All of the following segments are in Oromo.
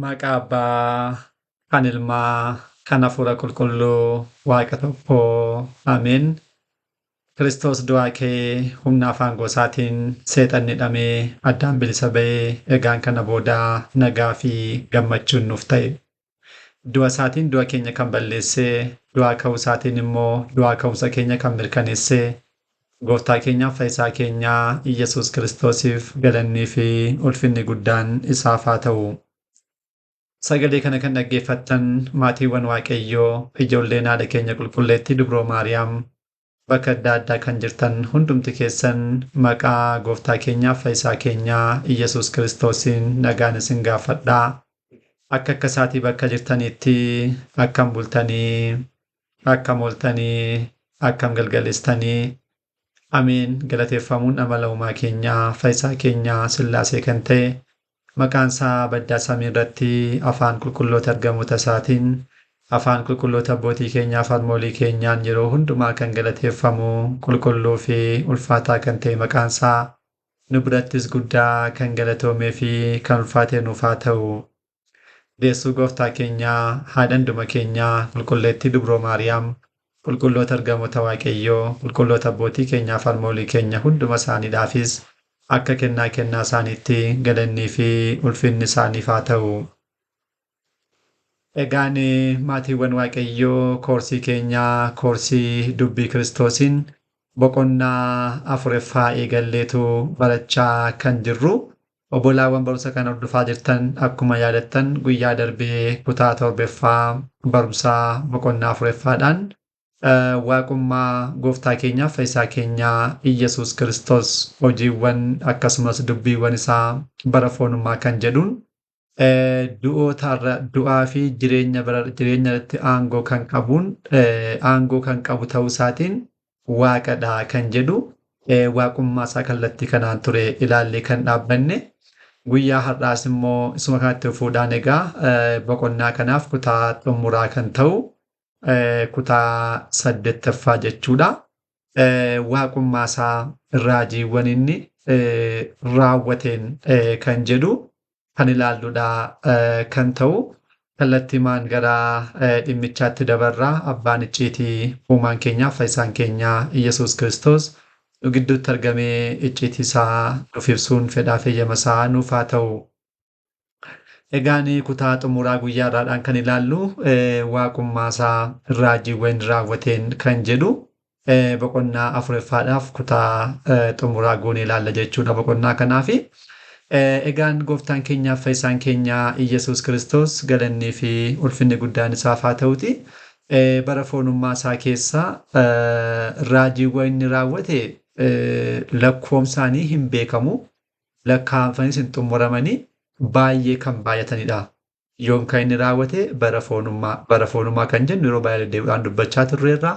Maqaa Abbaa, kan Ilmaa, kan Hafuura Qulqulluu, Waaqa tokkoo. Ameen. Kiristoos du'aa ka'ee humna afaan gosaatiin seexanni hidhamee addaan bilisa ba'ee egaan kana boodaa nagaa fi gammachuun nuuf ta'e. Du'a isaatiin du'a keenya kan balleessee, du'aa ka'uu isaatiin immoo du'aa ka'umsa keenya kan mirkaneessee, Gooftaa keenyaaf Fayyisaa keenyaa Iyyasuus Kiristoosiif galannii fi ulfinni guddaan isaaf haa ta'u. Sagalee kana kan dhaggeeffattan maatiiwwan Waaqayyoo, ijoolleen haadha keenya qulqulleettii Dubroo Maariyaam bakka adda addaa kan jirtan hundumti keessan maqaa Gooftaa keenyaaf Fayyisaa keenyaa Iyyasuus Kiristoosiin nagaan isin gaafadhaa. Akka isaatii bakka jirtaniitti akkam bultanii, akkam ooltanii, akkam galgaleessitanii. Ameen. Galateeffamuun amala uumaa keenyaa Fayyisaa keenyaa Sillaasee kan ta'e maqaan isaa baddaa samii irratti afaan qulqulloota ergamoota isaatiin afaan qulqulloota abbootii keenyaa fi harmoolii keenyaan yeroo hundumaa kan galateeffamu qulqulluu fi ulfaataa kan ta'e maqaan isaa nu birattis guddaa kan galatoomee fi kan ulfaatee nuuf haa ta'u. Deessuu Gooftaa keenyaa haadha hunduma keenyaa qulqulleettii Dubroo Maariyaam qulqulloota ergamoota Waaqayyoo qulqulloota abbootii keenyaa fi harmoolii keenya hunduma isaaniidhaafis akka kennaa isaaniitti galannii fi ulfinni isaaniif haa ta'u. Egaan maatiiwwan Waaqayyoo koorsii keenyaa koorsii dubbii Kiristoosiin boqonnaa afuraffaa eegalleetu barachaa kan jirru. Obbolaawwan barumsa kana hordofaa jirtan akkuma yaadattan guyyaa darbee kutaa torbaffaa barumsaa boqonnaa afuraffaadhaan waaqummaa Gooftaa keenyaa Fayyisaa keenyaa Iyyasuus Kiristoos hojiiwwan akkasumas dubbiiwwan isaa bara foonummaa kan jedhuun du'aa fi jireenya irratti aangoo kan qabuun aangoo kan qabu ta'uu isaatiin waaqadha kan jedhu waaqummaa isaa kallattii kanaan ture ilaallee kan dhaabbanne. Guyyaa har'aas immoo isuma kanatti fuudhaan egaa boqonnaa kanaaf kutaa xumuraa kan ta'u kutaa 8ffaa jechuudha. Waaqummaa isaa raajiiwwan inni raawwateen kan jedhu kan ilaalluudha kan ta'u. Kallattiimaan gara dhimmichaatti dabarraa abbaan icciitii uumaan keenyaa Fayyisaan keenyaa Iyyasuus Kiristoos nu gidduutti argamee icciitii isaa nuuf ibsuun fedhaa fi eeyyama isaa nuuf haa ta'u. Egaan kutaa xumuraa guyyaa har'aadhaan kan ilaallu waaqummaa isaa raajiiwwan raawwateen kan jedhu boqonnaa afuraffaadhaaf kutaa xumuraa goone ilaalla jechuudha boqonnaa kanaafi. Egaan Gooftaan keenyaaf Fayyisaan keenyaa Iyyasuus Kiristoos galannii fi ulfinni guddaan isaaf haa ta'uti. Bara foonummaa isaa keessa raajiiwwan inni raawwate lakkoomsaanii hin beekamu. Lakkaa'amanii hin xumuramanii baay'ee kan baay'atanidha. Yoom kan inni raawwate bara foonummaa kan jennu yeroo baay'ee deddeebi'uudhaan dubbachaa turreerra.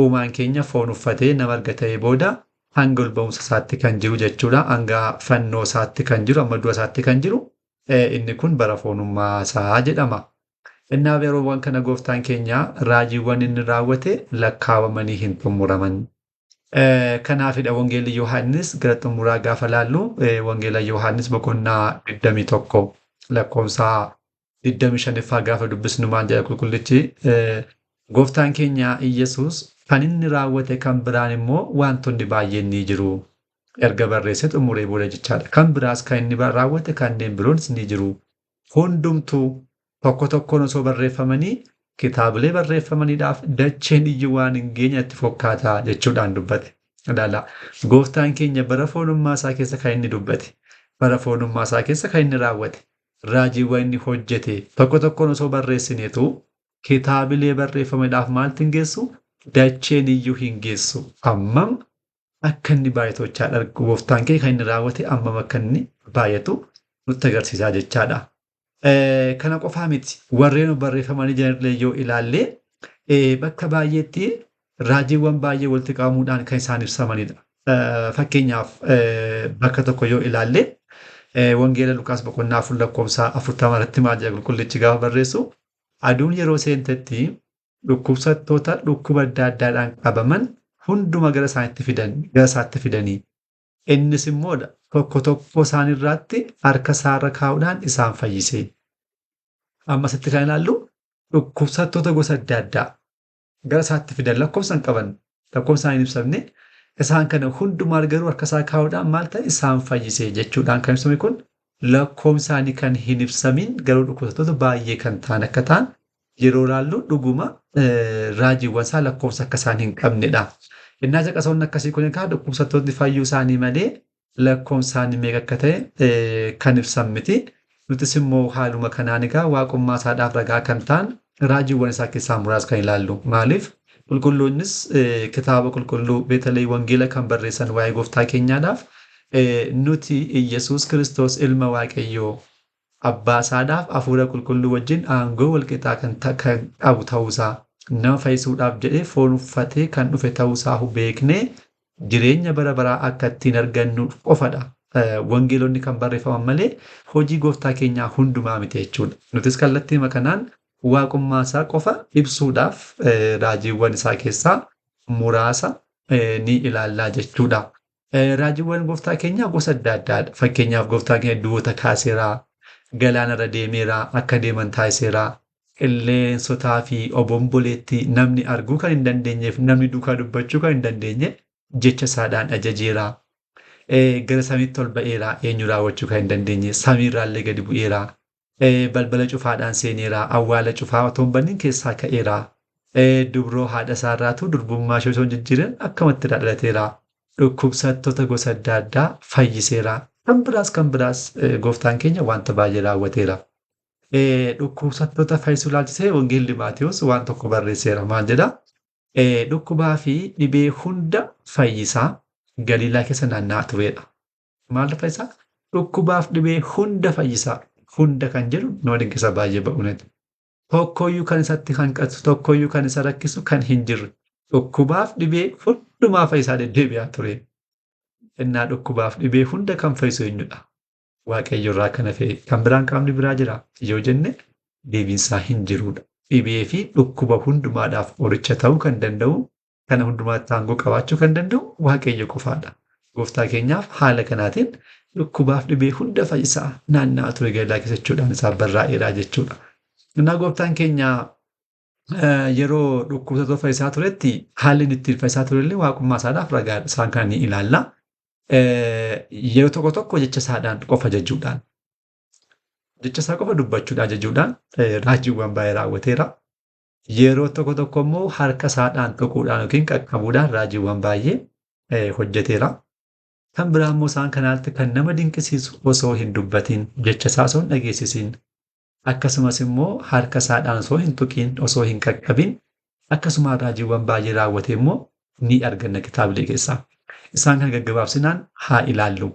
Uumaan keenya foon uffatee nama erga ta'ee booda hanga ol ba'umsa isaatti kan jiru jechuudha. Hanga fannoo isaatti kan jiru, amma du'a isaatti kan jiru. Inni kun bara foonummaa isaa jedhama. Innaaf yeroowwan kana Gooftaan keenya raajiiwwan inni raawwate lakkaawamanii hin xumuraman. Kanaafidha Wangeelli Yohaannis gara xumuraa gaafa laallu Wangeela Yohaannis boqonnaa 21 lakkoomsa 25ffaa gaafa dubbisnu maal jedha qulqullichi Gooftaan keenya Iyyasuus kan inni raawwate kan biraan immoo wantoonni baay'een ni jiru. Erga barreessee xumuree booda jechaadha. Kan biraas kan inni raawwate kanneen biroons ni jiru. Hundumtuu tokko tokkoon osoo barreeffamanii kitaabilee barreeffamaniidhaaf dacheen iyyuu waan hin geenyetti fakkaata jechuudhaan dubbate. Ilaala. Gooftaan keenya bara foonummaa isaa keessa kan inni dubbate. Bara foonummaa isaa keessa kan inni raawwate. Raajiiwwan inni hojjete tokko tokkoon osoo barreessineetu kitaabilee barreeffamaniidhaaf maaltu hin geessu? Dacheen iyyuu hin geessu. Ammam akka inni baay'atochaa Gooftaan keenya kan inni raawwate ammam akka inni baay'atu nutti agarsiisaa jechaadha. Kana qofaa miti warreen barreeffamanii jiranillee yoo ilaalle bakka baay'eetti raajiiwwan baay'ee walitti qabamuudhaan kan isaan ibsamanidha. Fakkeenyaaf bakka tokko yoo ilaalle Wangeela Luqaas boqonnaa 4 lakkoofsa 40 irratti maal jedha qulqullichi gaafa barreessu aduun yeroo seentetti dhukkubsattoota dhukkuba adda addaadhaan qabaman hunduma gara isaatti fidanii innis immoo tokko tokko isaaniirraatti harka isaarra kaa'uudhaan isaan fayyise. Ammasitti kan ilaallu dhukkubsattoota gosa adda addaa gara isaatti fidan lakkoofsa hin qaban lakkoofsaan hin ibsamne isaan kana hundumaa garuu harka isaa kaa'uudhaan maal ta'e isaan fayyise jechuudhaan kan ibsame kun lakkoofsaanii kan hin ibsamin garuu dhukkubsattoota baay'ee kan ta'an akka ta'an yeroo ilaallu dhuguma raajiiwwan isaa lakkoofsa akka isaan hin qabnedha. Innaa caqasoonni akkasii kun egaa dhukkubsattoonni fayyuu isaanii malee lakkoofsaanii meeqa akka ta'e kan ibsan miti. Nutis immoo haaluma kanaan egaa waaqummaa isaadhaaf ragaa kan ta'an raajiiwwan isaa keessaa muraasa kan ilaallu. Maaliif? Qulqulluunnis kitaaba qulqulluu Beetalii Wangeela kan barreessan waa'ee gooftaa keenyaadhaaf nuti Iyyasuus Kiristoos ilma Waaqayyoo abbaa isaadhaaf hafuura qulqulluu wajjin aangoo walqixaa kan qabu ta'uusaa nama fayyisuudhaaf jedhee foon uffatee kan dhufe ta'uusaa beeknee jireenya bara baraa akka ittiin argannu qofadha. Wangeelonni kan barreeffaman malee hojii gooftaa keenyaa hundumaa miti jechuudha. Nutis kallattii kanaan waaqummaa isaa qofa ibsuudhaaf raajiiwwan isaa keessaa muraasa ni ilaallaa jechuudha. Raajiiwwan gooftaa keenyaa gosa adda addaadha. Fakkeenyaaf gooftaa keenya du'oota kaaseeraa, galaanarra deemeeraa, akka deeman taasiseeraa, qilleensotaa fi obomboleetti namni arguu kan hin dandeenyeef namni duukaa dubbachuu kan hin dandeenye jecha isaadhaan ajajeeraa. Gara samiitti ol ba'eeraa eenyu raawwachuu kan hin dandeenye samiirraallee gadi bu'eeraa. Balbala cufaadhaan seeneeraa awwaala cufaa otoo hin bannin keessaa ka'eeraa. Dubroo haadha isaarraatu durbummaa ishee osoo hin jijjiirin akkamatti dhalateeraa. Dhukkubsattoota gosa adda addaa fayyiseeraa. Kan biraas gooftaan keenya wanta baay'ee raawwateera. Dhukkubsattoota fayyisuu ilaalchisee wangeelli Maatiyuus waan tokko barreesseera. Maal jedhaa? Dhukkubaa fi dhibee hunda fayyisaa Galiilaa keessa naanna'aa turedha. Maal fayyisaa? Dhukkubaaf dhibee hunda fayyisaa. Hunda kan jedhu nama dinqisa baay'ee ba'uunati. Tokkoyyuu kan isatti hanqatu, tokkoyyuu kan isa rakkisu kan hin jirre. Dhukkubaaf dhibee hundumaa fayyisaa deddeebi'aa ture. Innaa dhukkubaaf dhibee hunda kan fayyisu eenyudha? Waaqayyo irraa kana fe'e. Kan biraan qaamni biraa jira yoo jenne deebiinsaa hin jirudha. Dhibee fi dhukkuba hundumaadhaaf qoricha ta'uu kan danda'u, kana hundumaatti aangoo qabaachuu kan danda'u Waaqayyo qofaadha. Gooftaa keenyaaf haala kanaatiin dhukkubaaf dhibee hunda fayyisaa naanna'aa ture Galiilaa keessa jechuudhaan isaa barraa'eeraa jechuudha. Innaa gooftaan keenya yeroo dhukkubsattoota fayyisaa turetti haalli inni ittiin fayyisaa turellee waaqummaa isaadhaaf ragaadha. Isaan kana ni ilaalla. Yeroo tokko tokko jecha isaadhaan qofa ajajuudhaan, jecha isaa qofa dubbachuudhaan ajajuudhaan raajiiwwan baay'ee raawwateera. Yeroo tokko tokko immoo harka isaadhaan tuquudhaan yookiin qaqqabuudhaan raajiiwwan baay'ee hojjeteera. Kan biraa immoo isaan kanatti kan nama dinqisiisu osoo hin dubbatiin, jecha isaa osoo hin dhageessisiin, akkasumas immoo harka isaadhaan osoo hin tuqiin, osoo hin qaqqabin, akkasuma raajiiwwan baay'ee raawwate immoo ni arganna kitaabilee keessaa. Isaan kan gaggabaabsinaan haa ilaallu.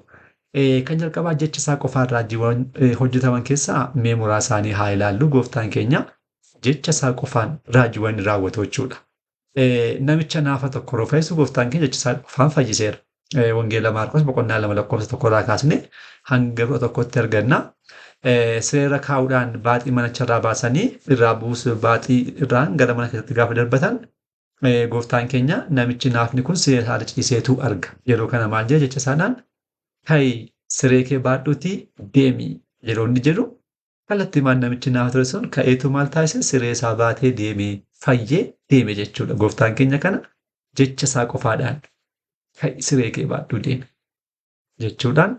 Kan jalqabaa jecha isaa qofaan raajiiwwan hojjetaman keessaa mee muraasa isaanii haa ilaallu. Gooftaan keenya jecha isaa qofaan raajiiwwan raawwatu jechuudha. Namicha naafa tokko yeroo fayyisu gooftaan keenya jecha isaa qofaan fayyiseera. Wangeela Maarqos boqonnaa 2 lakkoofsa 1 irraa kaasnee hanga 11tti arganna. Seera kaa'uudhaan baaxii manicharraa baasanii irraa buusu baaxii irraan gara mana keessatti gaafa darbatan gooftaan keenya namichi naafni kun siree isaa ciiseetu arga. Yeroo kana maal jedha jecha isaadhaan ka'i siree kee baadhuutii deemi yeroo inni jedhu kallattiimaan namichi naafa ture sun ka'eetu maal taasise siree isaa baatee deemee fayyee deeme jechuudha. Gooftaan keenya kana jecha isaa qofaadhaan ka'i siree kee baadhuu deemi jechuudhaan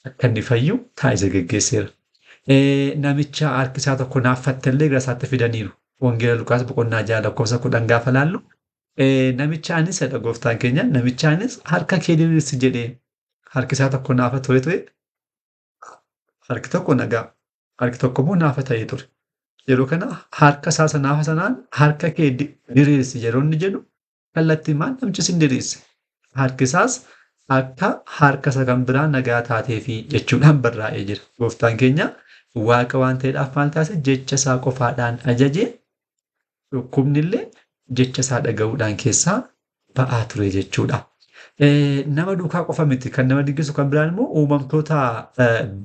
akka inni fayyu taasise geggeesseera. Namicha harki isaa tokko naaffattellee gara isaatti fidaniiru. Wangeela Luqaas boqonnaa 6 lakkoofsa 10 gaafa laallu namichaanis jedha gooftaan keenya namichaanis harka kee diriirsi jedhee harki isaa tokko naafa ture harki tokko nagaa harki tokko immoo naafa ta'ee ture. Yeroo kana harka isaa naafa sanaan harka kee diriirsi yeroo inni jedhu kallattiimaan namichi sin diriirse. Harki isaas akka harka isa kan biraa nagaa taateefi jechuudhaan barraa'ee jira. Gooftaan keenya Waaqa waan ta'eedhaaf maal taasise jecha isaa qofaadhaan ajajee dhukkubnillee jecha isaa dhaga'uudhaan keessaa ba'aa ture jechuudha. Nama duukaa qofa miti kan nama dinqisu kan biraan immoo uumamtoota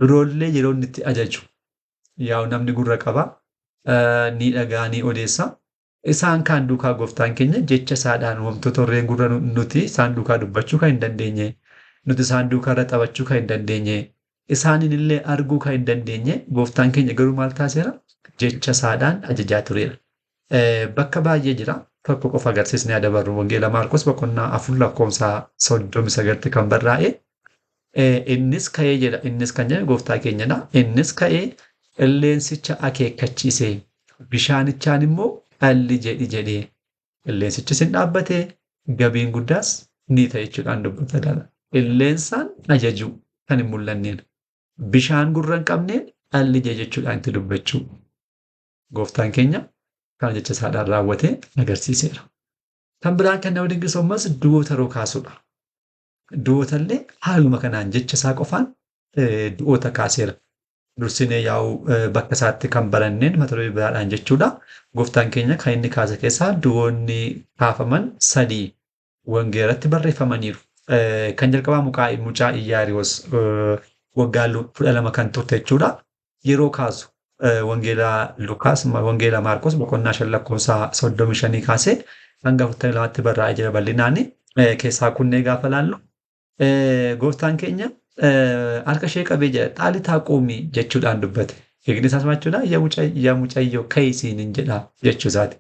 biroollee yeroo inni itti ajaju. Yaa'u namni gurra qaba ni dhagaa ni odeessa. Isaan kaan duukaa gooftaan keenya jecha isaadhaan uumamtoota warreen gurra nuti isaan duukaa dubbachuu kan hin dandeenye, nuti isaan duukaa irra taphachuu kan hin dandeenye, isaaniin illee arguu kan hin dandeenye gooftaan keenya garuu maal taasiseera? jecha isaadhaan ajajaa tureera. Bakka baay'ee jira. Tokko qofa agarsiisnee adabarru wangeela Maarqos boqonnaa 4 lakkoofsa 39 kan barraa'e. Innis ka'ee jedha. Innis kan jedhe gooftaa keenyadha. Innis ka'ee qilleensicha akeekkachiisee bishaanichaan immoo dhalli jedhi jedhee qilleensichis hin dhaabbatee gabiin guddaas ni ta'e jechuudhaan dubbata. Qilleensaan ajajuu kan hin mul'anneen bishaan gurra hin qabneen dhalli jedhe jechuudhaan itti dubbachuu. Gooftaan keenya kana jecha isaadhaan raawwatee agarsiiseera. Kan biraan kan nama dinqisu ammas du'oota yeroo kaasudha. Du'oota illee haaluma kanaan jecha isaa qofaan du'oota kaaseera. Dursinee yaa'u bakka isaatti kan baranneen mata duree biraadhaan jechuudha. Gooftaan keenya kan inni kaase keessaa du'oonni kaafaman 3 wangeelatti barreeffamaniiru. Kan jalqabaa mucaa Iyyaariyoos waggaa 12 kan turte jechuudha. Yeroo kaasu wangeela Lukaas wangeela Maarqos boqonnaa 5 lakkoofsa 35 kaasee hanga 42tti barraa'ee jira bal'inaan keessaa kunnee gaafa laallu gooftaan keenya harka ishee qabee jedha xaalitaa quumii jechuudhaan dubbate. Hiikni isaas jechuudha yaa mucayyoo ka'ii siiniin jedha jechuu isaati.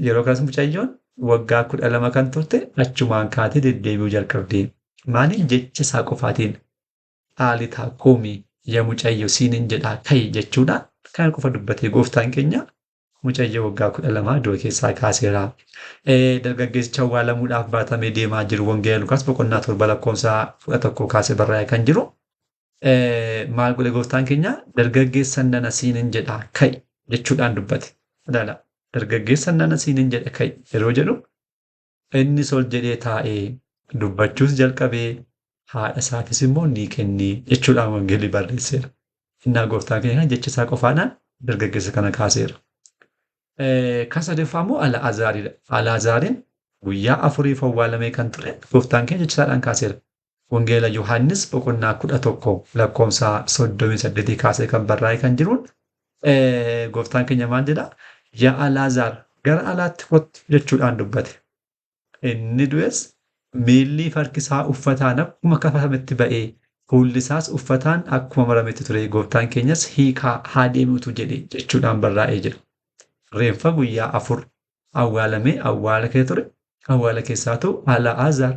Yeroo kanas mucayyoon waggaa 12 kan turte achumaan kaatee deddeebi'uu jalqabdee maaliin jecha isaa qofaatiin xaalitaa quumii yaa mucayyoo siiniin jedha ka'ii jechuudhaan kan qofa dubbatee gooftaan keenya mucayyoo waggaa 12 du'a keessaa kaaseera. Dargaggeessicha awwaalamuudhaaf baatamee deemaa jiru wangeela Lukaas boqonnaa 7 lakkoofsa 11 kaasee barraa'ee kan jiru. Maal godhe gooftaan keenya dargaggeessan nana siiniin jedha ka'i jechuudhaan dubbate. Dargaggeessan nana siiniin jedha ka'i yeroo jedhu innis ol jedhee taa'ee dubbachuus jalqabee haadha isaatis immoo ni kennee jechuudhaan wangeelli barreesseera. Innaa gooftaan keenya jecha isaa qofaadhaan dargaggeessa kana kaaseera. Kan sadaffaa immoo Al'aazaaridha. Al'aazaariin guyyaa 4 awwaalamee kan ture gooftaan keenya jecha isaadhaan kaaseera. Wangeela Yohaannis boqonnaa 11 lakkoofsa 38 kaasee kan barraa'e kan jiruun gooftaan keenya maal jedha? Yaa Al'aazaar gara alaatti kottu jechuudhaan dubbate. Inni du'es miilli farkisaa uffataan akkuma kafametti ba'ee fuulli isaas uffataan akkuma marametti ture. Gooftaan keenyas hiikaa haa deemuutu jedhe jechuudhaan barraa'ee jira. Reeffa guyyaa 4 awwaalamee awwaala kee ture. Awwaala keessaatu Al'aazaar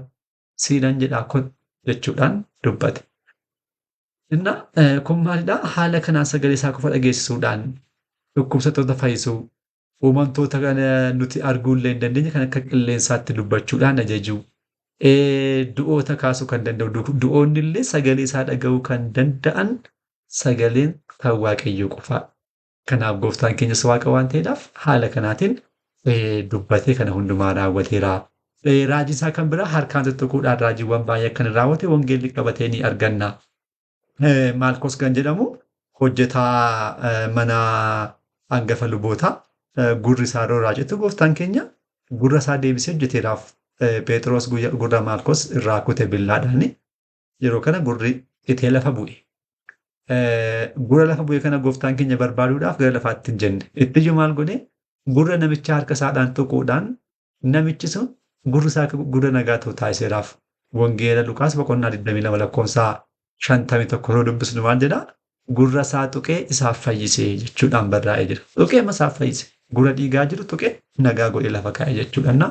siidaan jedhaa kottu jechuudhaan dubbate. Inna kun maalidhaa? Haala kanaan sagalee isaa qofa dhageessisuudhaan dhukkubsattoota fayyisuu uumamtoota kana nuti arguu illee hin dandeenye kan akka qilleensaatti dubbachuudhaan ajajuu. Du'oota kaasuu kan danda'u du'oonni illee sagalee isaa dhaga'uu kan danda'an sagaleen kan waaqayyoo qofaa. Kanaaf gooftaan keenyas waaqa waan ta'eedhaaf haala kanaatiin dubbatee kana hundumaa raawwateera. Raajii isaa kan biraa harkaan tuttuquudhaan raajiiwwan baay'ee akkan raawwate wangeelli qabatee ni arganna. Maarqos kan jedhamu hojjetaa mana hangafa lubootaa gurri isaa rooraa jettu gooftaan keenya gurra isaa deebisee hojjeteeraaf. Phexros gurra Maarqos irraa kute billaadhaan yeroo kana gurri itee lafa bu'e. Gurra lafa bu'e kana gooftaan keenya barbaaduudhaaf gara lafaatti hin jenne. Ittiyyu maal godhe gurra namicha harka isaadhaan tuquudhaan namichi sun gurri isaa gurra nagaa ta'u taasiseeraaf. Wangeela Lukaas boqonnaa 22 lakkoofsa 51 yeroo dubbisnu maal jedhaa? Gurra isaa tuqee isaaf fayyisee jechuudhaan barraa'ee jira. Tuqee isaaf fayyise. Gurra dhiigaa jiru tuqee nagaa godhee lafa kaa'e jechuudhaan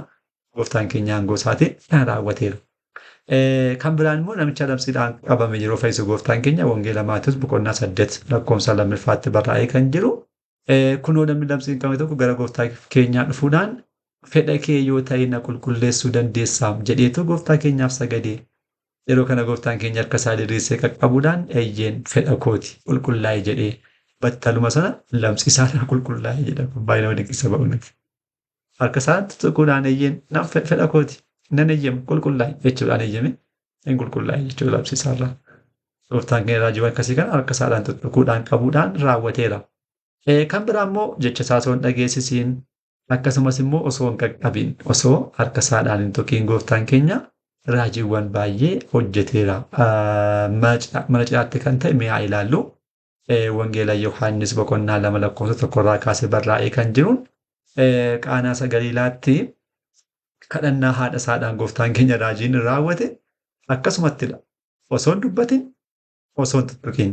gooftaan keenya aangoo isaatiin kan raawwateera. Kan biraan immoo namicha adamsiidhaan qabame yeroo fayyisu gooftaan keenya wangeela Maatewos boqonnaa 8 lakkoofsa 2ffaatti barraa'ee kan jiru. Kunoo namni adamsiin qabame tokko gara gooftaa keenyaa dhufuudhaan fedha kee yoo ta'e na qulqulleessuu dandeessaam jedheetu gooftaa keenyaaf sagadee. Yeroo kana gooftaan keenya harka isaa diriirsee qaqqabuudhaan eeyyeen fedha kooti qulqullaa'e jedhee battaluma sana lamsi isaa qulqullaa'e jedha. Baay'ee nama dinqisiisa ba'uunati. Harka isaatti tuquudhaan eeyyeen fedha kooti. Nan eeyyamu qulqullaa'e jechuudhaan eeyyame hin qulqullaa'e jechuudha lamsi isaarraa. Gooftaan keenya raajiiwwan akkasii kana harka isaadhaan tuttuquudhaan qabuudhaan raawwateera. Kan biraa immoo jecha isaa osoo hin dhageessisiin akkasumas immoo osoo hin qaqqabiin osoo harka isaadhaan hin tuqiin gooftaan keenya raajiiwwan baay'ee hojjeteera. Mana cinaatti kan ta'e mi'aa ilaallu wangeela Yohaannis boqonnaa 2 lakkoofsa 1 kaasee barraa'ee kan jiruun Qaanaa Galiilaatti kadhannaa haadha isaadhaan gooftaan keenya raajiin raawwate akkasumattidha. Osoo hin dubbatin osoo hin tuttuqin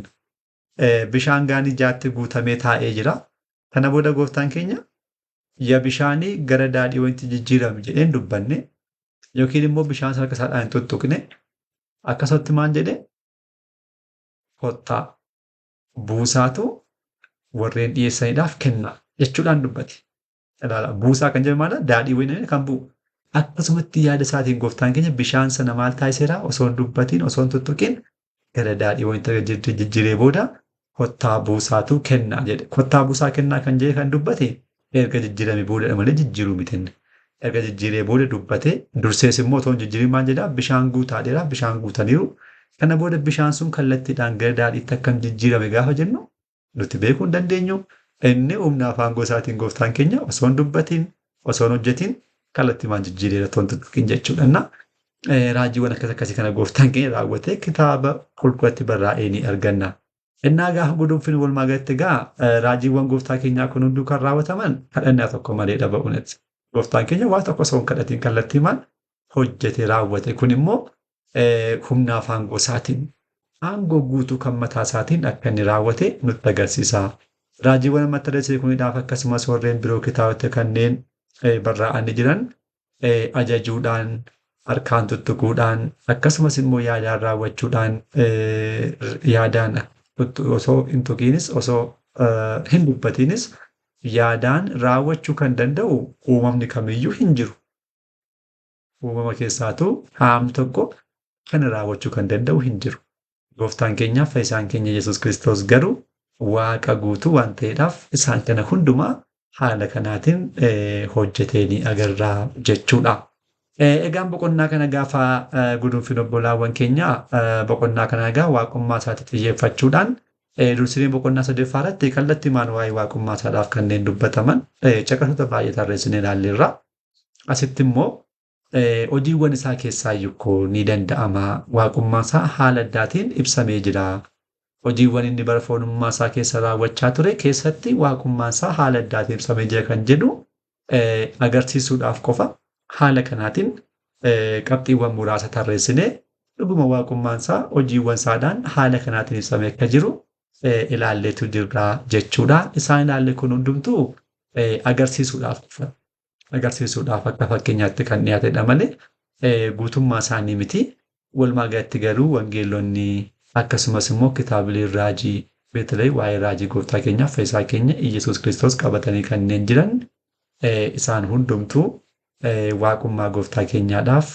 bishaan gaanii jaatti guutamee taa'ee jira. Kana booda gooftaan keenya yaa bishaanii gara daadhii wayiniitti jijjiirame jedheen dubbanne yookiin immoo bishaan harka isaadhaan hin tuttuqne akkasumatti maal jedhee kottaa buusaatu warreen dhiyeessaniidhaaf kenna jechuudhaan dubbate. Ilaala buusaa kan jedhamu maala daadhii wayinii kan bu'u. Akkasumatti yaada isaatiin gooftaan keenya bishaan sana maal taasiseera osoo hin dubbatiin osoo hin tuttuqin gara daadhii wayiniitti jijjiiree booda kottaa buusaatu kenna jedhe. Kottaa buusaa kennaa kan jedhe kan dubbate erga jijjiirame boodadha malee jijjiiruu miti. Erga jijjiiree booda dubbate dursees immoo osoo hin jijjiirin maal jedhaa bishaan guutaadheera bishaan guutaniiru. Kana booda bishaan sun kallattiidhaan gara daadhiitti akkam jijjiirame gaafa jennu nuti beekuu hin dandeenyu. Inni humna afaan gosaatiin gooftaan keenya osoo hin dubbatiin osoo hin hojjetiin kallattiimaan jijjiireera osoo hin tuttuqin jechuudha. Raajiiwwan akkas akkasii kana gooftaan keenya raawwatee kitaaba qulqulluutti barraa'ee ni arganna. Innaa gaafa guduunfin walumaa galatti egaa raajiiwwan gooftaa keenyaa kun hunduu kan raawwataman kadhannaa tokko malee dhaba'uunis. Gooftaan keenya waa tokko osoo hin kadhatiin kallattiimaan hojjete raawwate. Kun immoo humna afaan gosaatiin aangoo guutuu kan mataa isaatiin akka inni raawwate nutti agarsiisa. Raajiiwwan mata duree kuniidhaaf akkasumas warreen biroo kitaabota kanneen barraa'anii jiran ajajuudhaan harkaan tuttuquudhaan akkasumas immoo yaadaan raawwachuudhaan yaadaan osoo hin tuqiinis osoo hin dubbatiinis yaadaan raawwachuu kan danda'u uumamni kamiyyuu hin jiru. Uumama keessaatu qaamni tokko kan raawwachuu kan danda'u hin jiru. Gooftaan keenyaaf fayyisaan keenya Yesuus Kiristoos garuu Waaqa guutuu waan ta'eedhaaf isaan kana hundumaa haala kanaatiin hojjetee ni agarra jechuudha. Egaan boqonnaa kana gaafa guduunfin obbolaawwan keenya boqonnaa kana egaa waaqummaa isaatti xiyyeeffachuudhaan dursanii boqonnaa 8ffaa irratti kallattiimaan waa'ee waaqummaa isaadhaaf kanneen dubbataman caqasoota baay'ee tarreessinee ilaalleerra. Asitti immoo hojiiwwan isaa keessaa iyyuu ni danda'ama. Waaqummaa isaa haala addaatiin ibsamee jira. Hojiiwwan inni bara foonummaa isaa keessa raawwachaa ture keessatti waaqummaan isaa haala addaatiin ibsamee jira kan jedhu agarsiisuudhaaf qofa haala kanaatiin qabxiiwwan muraasa tarreessinee dhuguma waaqummaan isaa hojiiwwan isaadhaan haala kanaatiin ibsamee akka jiru ilaalleetu jirra jechuudha. Isaan ilaalle kun hundumtuu agarsiisuudhaaf qofa. Agarsiisuudhaaf akka fakkeenyaatti kan dhiyaatedha malee guutummaa isaanii miti. Walumaa galatti garuu wangeelonni akkasumas immoo kitaabileen raajii beetalee waa'ee raajii gooftaa keenyaaf fayyisaa keenya Iyyasuus Kiristoos qabatanii kanneen jiran isaan hundumtuu waaqummaa gooftaa keenyaadhaaf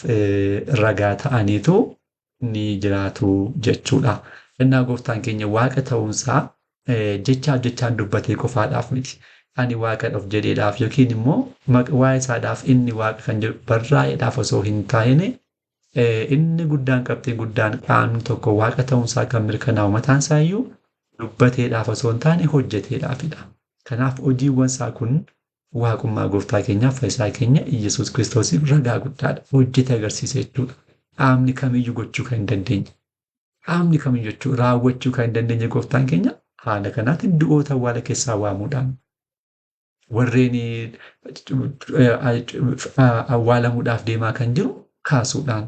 ragaa ta'aniitu ni jiraatu jechuudha. Innaa gooftaan keenya waaqa ta'uunsaa jechaan dubbatee qofaadhaaf miti. Ani waaqadhaaf jedheedhaaf yookiin immoo waa'ee isaadhaaf inni waaqa kan jedhu barraa'eedhaaf osoo hin taa'ine inni guddaan qabxiin guddaan qaamni tokko waaqa ta'uunsaa kan mirkanaa'u mataan isaa iyyuu dubbateedhaaf osoo hin taane hojjeteedhaafidha. Kanaaf hojiiwwan isaa kun waaqummaa gooftaa keenyaaf fayyisaa keenya Iyyasuus Kiristoosiif ragaa guddaadha. Hojjete agarsiisa jechuudha. Qaamni kamiyyuu gochuu kan hin dandeenye. Qaamni kamiyyuu jechuun raawwachuu kan hin dandeenye gooftaan keenya haala kanaatiin du'oota awwaala keessaa waamuudhaan warreen awwaalamuudhaaf deemaa kan jiru kaasuudhaan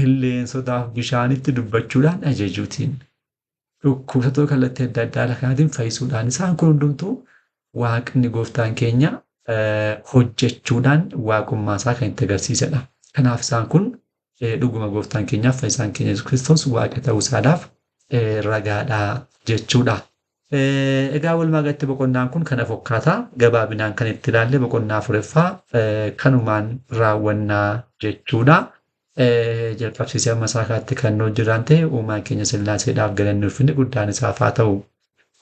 illeensotaaf bishaanitti dubbachuudhaan ajajuutiin dhukkubsatoo kallattii adda addaa kanaatiin fayyisuudhaan isaan kun hundumtuu waaqni gooftaan keenya hojjechuudhaan waaqummaa isaa kan itti agarsiisedha. Kanaaf isaan kun dhuguma gooftaan keenyaaf fayyisaan keenya Yesuus Kiristoos waaqa ta'uu isaadhaaf ragaadha jechuudha. Egaa walumaa galatti boqonnaan kun kana fakkaata. Gabaabinaan kan itti ilaalle boqonnaa 4ffaa kanumaan raawwannaa jechuudha. Jalqabsiisee amma isaa kaatti kan nuti jiran ta'e uumaan keenya Sillaaseedhaaf galanni ulfinni guddaan isaaf haa ta'u.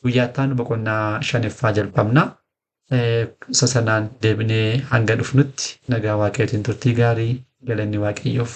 Guyyaattaan boqonnaa 5ffaa jalqabna. Sanaan deebinee hanga dhufnutti nagaa waaqayyootiin turtii gaarii galanni waaqayyoof.